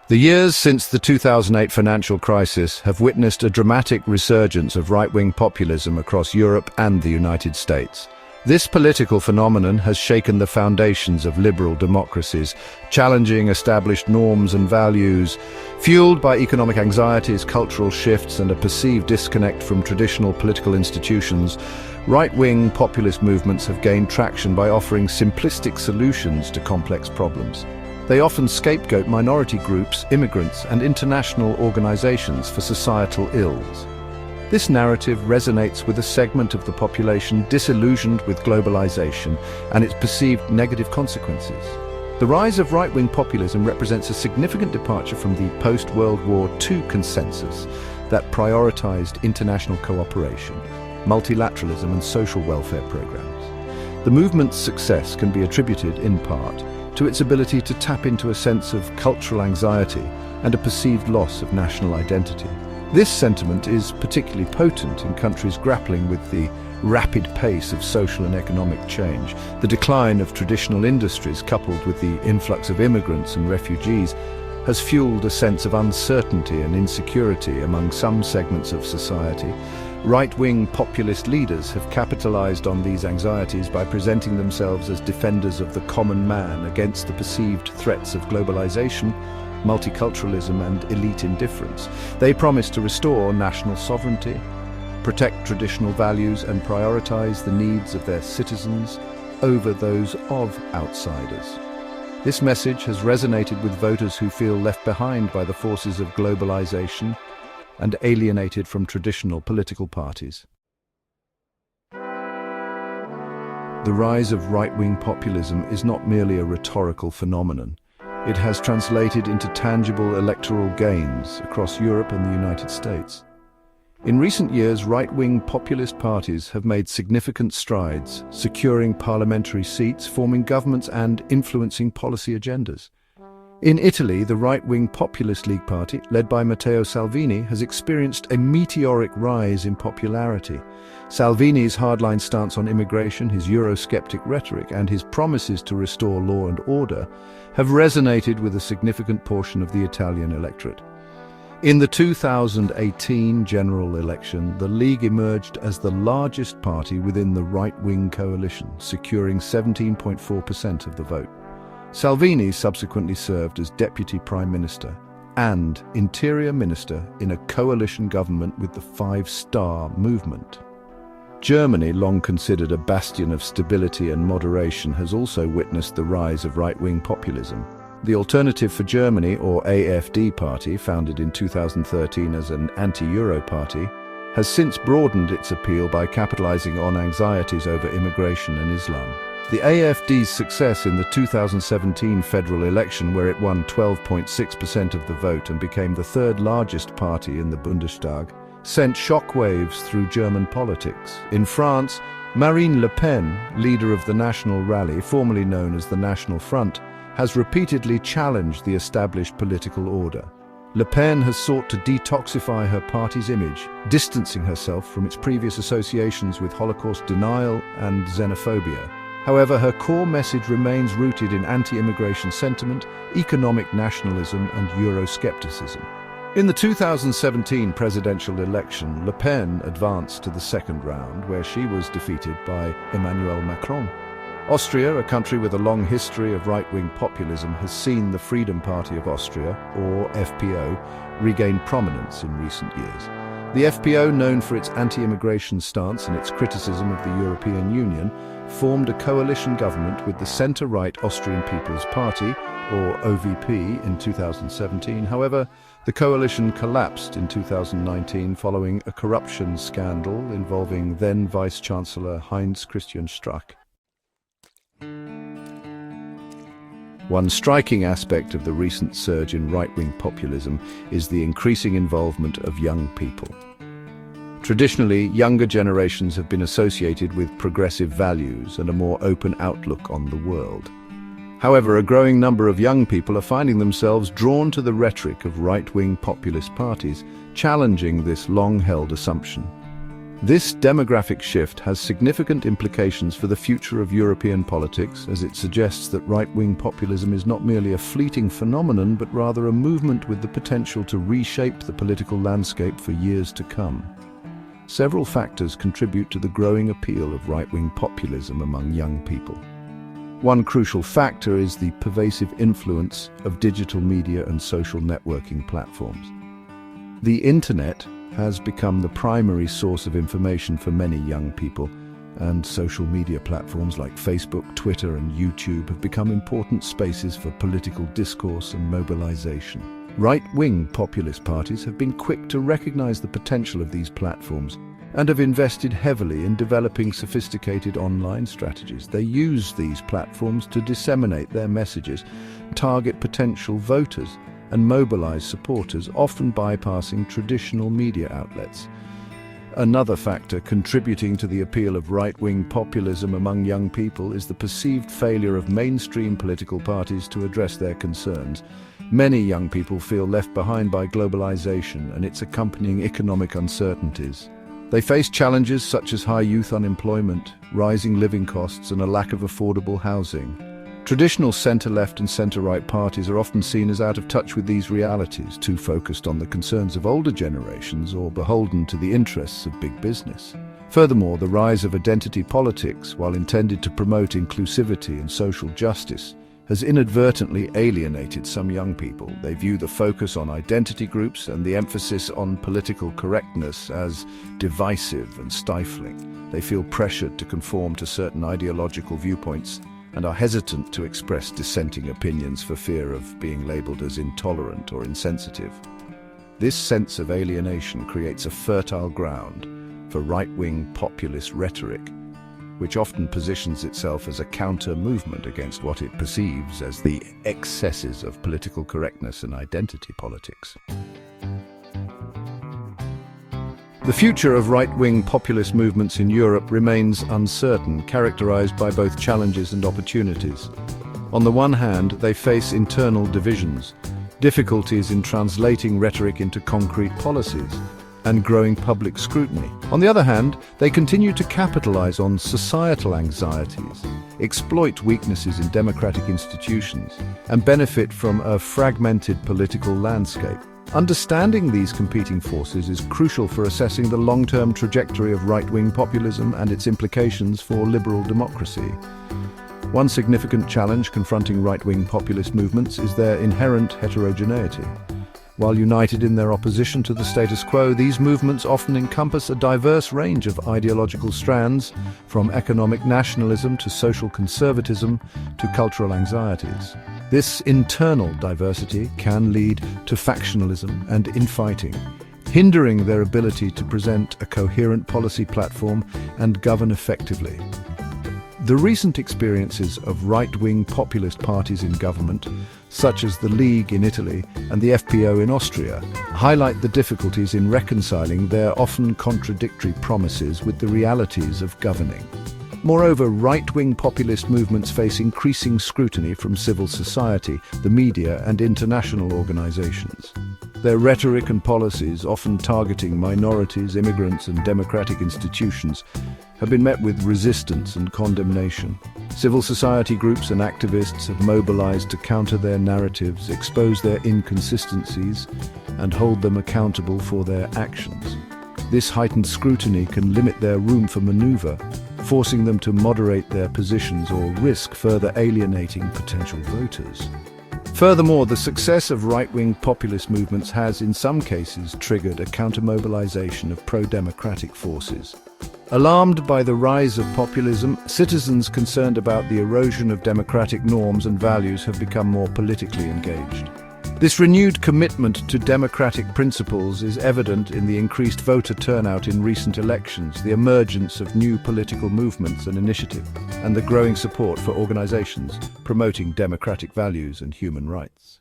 The years since the 2008 financial crisis have witnessed a dramatic resurgence of right-wing populism across Europe and the United States. This political phenomenon has shaken the foundations of liberal democracies, challenging established norms and values. Fueled by economic anxieties, cultural shifts, and a perceived disconnect from traditional political institutions, right-wing populist movements have gained traction by offering simplistic solutions to complex problems. They often scapegoat minority groups, immigrants, and international organizations for societal ills. This narrative resonates with a segment of the population disillusioned with globalization and its perceived negative consequences. The rise of right-wing populism represents a significant departure from the post-World War II consensus that prioritized international cooperation, multilateralism, and social welfare programs. The movement's success can be attributed, in part, to its ability to tap into a sense of cultural anxiety and a perceived loss of national identity. This sentiment is particularly potent in countries grappling with the rapid pace of social and economic change. The decline of traditional industries, coupled with the influx of immigrants and refugees, has fueled a sense of uncertainty and insecurity among some segments of society. Right-wing populist leaders have capitalized on these anxieties by presenting themselves as defenders of the common man against the perceived threats of globalization, multiculturalism, and elite indifference. They promise to restore national sovereignty, protect traditional values, and prioritize the needs of their citizens over those of outsiders. This message has resonated with voters who feel left behind by the forces of globalization and alienated from traditional political parties. The rise of right-wing populism is not merely a rhetorical phenomenon. It has translated into tangible electoral gains across Europe and the United States. In recent years, right-wing populist parties have made significant strides, securing parliamentary seats, forming governments, and influencing policy agendas. In Italy, the right-wing Populist League Party, led by Matteo Salvini, has experienced a meteoric rise in popularity. Salvini's hardline stance on immigration, his Eurosceptic rhetoric, and his promises to restore law and order have resonated with a significant portion of the Italian electorate. In the 2018 general election, the League emerged as the largest party within the right-wing coalition, securing 17.4% of the vote. Salvini subsequently served as Deputy Prime Minister and Interior Minister in a coalition government with the Five Star Movement. Germany, long considered a bastion of stability and moderation, has also witnessed the rise of right-wing populism. The Alternative for Germany, or AfD party, founded in 2013 as an anti-Euro party, has since broadened its appeal by capitalizing on anxieties over immigration and Islam. The AfD's success in the 2017 federal election, where it won 12.6% of the vote and became the third largest party in the Bundestag, sent shockwaves through German politics. In France, Marine Le Pen, leader of the National Rally, formerly known as the National Front, has repeatedly challenged the established political order. Le Pen has sought to detoxify her party's image, distancing herself from its previous associations with Holocaust denial and xenophobia. However, her core message remains rooted in anti-immigration sentiment, economic nationalism, and Euroscepticism. In the 2017 presidential election, Le Pen advanced to the second round, where she was defeated by Emmanuel Macron. Austria, a country with a long history of right-wing populism, has seen the Freedom Party of Austria, or FPO, regain prominence in recent years. The FPO, known for its anti-immigration stance and its criticism of the European Union, formed a coalition government with the centre-right Austrian People's Party, or OVP, in 2017. However, the coalition collapsed in 2019 following a corruption scandal involving then Vice-Chancellor Heinz Christian Strache. One striking aspect of the recent surge in right-wing populism is the increasing involvement of young people. Traditionally, younger generations have been associated with progressive values and a more open outlook on the world. However, a growing number of young people are finding themselves drawn to the rhetoric of right-wing populist parties, challenging this long-held assumption. This demographic shift has significant implications for the future of European politics, as it suggests that right-wing populism is not merely a fleeting phenomenon, but rather a movement with the potential to reshape the political landscape for years to come. Several factors contribute to the growing appeal of right-wing populism among young people. One crucial factor is the pervasive influence of digital media and social networking platforms. The internet has become the primary source of information for many young people, and social media platforms like Facebook, Twitter, and YouTube have become important spaces for political discourse and mobilization. Right-wing populist parties have been quick to recognize the potential of these platforms and have invested heavily in developing sophisticated online strategies. They use these platforms to disseminate their messages, target potential voters, and mobilize supporters, often bypassing traditional media outlets. Another factor contributing to the appeal of right-wing populism among young people is the perceived failure of mainstream political parties to address their concerns. Many young people feel left behind by globalization and its accompanying economic uncertainties. They face challenges such as high youth unemployment, rising living costs, and a lack of affordable housing. Traditional centre-left and centre-right parties are often seen as out of touch with these realities, too focused on the concerns of older generations or beholden to the interests of big business. Furthermore, the rise of identity politics, while intended to promote inclusivity and social justice, has inadvertently alienated some young people. They view the focus on identity groups and the emphasis on political correctness as divisive and stifling. They feel pressured to conform to certain ideological viewpoints and are hesitant to express dissenting opinions for fear of being labeled as intolerant or insensitive. This sense of alienation creates a fertile ground for right-wing populist rhetoric, which often positions itself as a counter-movement against what it perceives as the excesses of political correctness and identity politics. The future of right-wing populist movements in Europe remains uncertain, characterized by both challenges and opportunities. On the one hand, they face internal divisions, difficulties in translating rhetoric into concrete policies, and growing public scrutiny. On the other hand, they continue to capitalize on societal anxieties, exploit weaknesses in democratic institutions, and benefit from a fragmented political landscape. Understanding these competing forces is crucial for assessing the long-term trajectory of right-wing populism and its implications for liberal democracy. One significant challenge confronting right-wing populist movements is their inherent heterogeneity. While united in their opposition to the status quo, these movements often encompass a diverse range of ideological strands, from economic nationalism to social conservatism to cultural anxieties. This internal diversity can lead to factionalism and infighting, hindering their ability to present a coherent policy platform and govern effectively. The recent experiences of right-wing populist parties in government, such as the League in Italy and the FPO in Austria, highlight the difficulties in reconciling their often contradictory promises with the realities of governing. Moreover, right-wing populist movements face increasing scrutiny from civil society, the media, and international organizations. Their rhetoric and policies, often targeting minorities, immigrants, and democratic institutions, have been met with resistance and condemnation. Civil society groups and activists have mobilized to counter their narratives, expose their inconsistencies, and hold them accountable for their actions. This heightened scrutiny can limit their room for maneuver, forcing them to moderate their positions or risk further alienating potential voters. Furthermore, the success of right-wing populist movements has, in some cases, triggered a counter-mobilization of pro-democratic forces. Alarmed by the rise of populism, citizens concerned about the erosion of democratic norms and values have become more politically engaged. This renewed commitment to democratic principles is evident in the increased voter turnout in recent elections, the emergence of new political movements and initiatives, and the growing support for organizations promoting democratic values and human rights.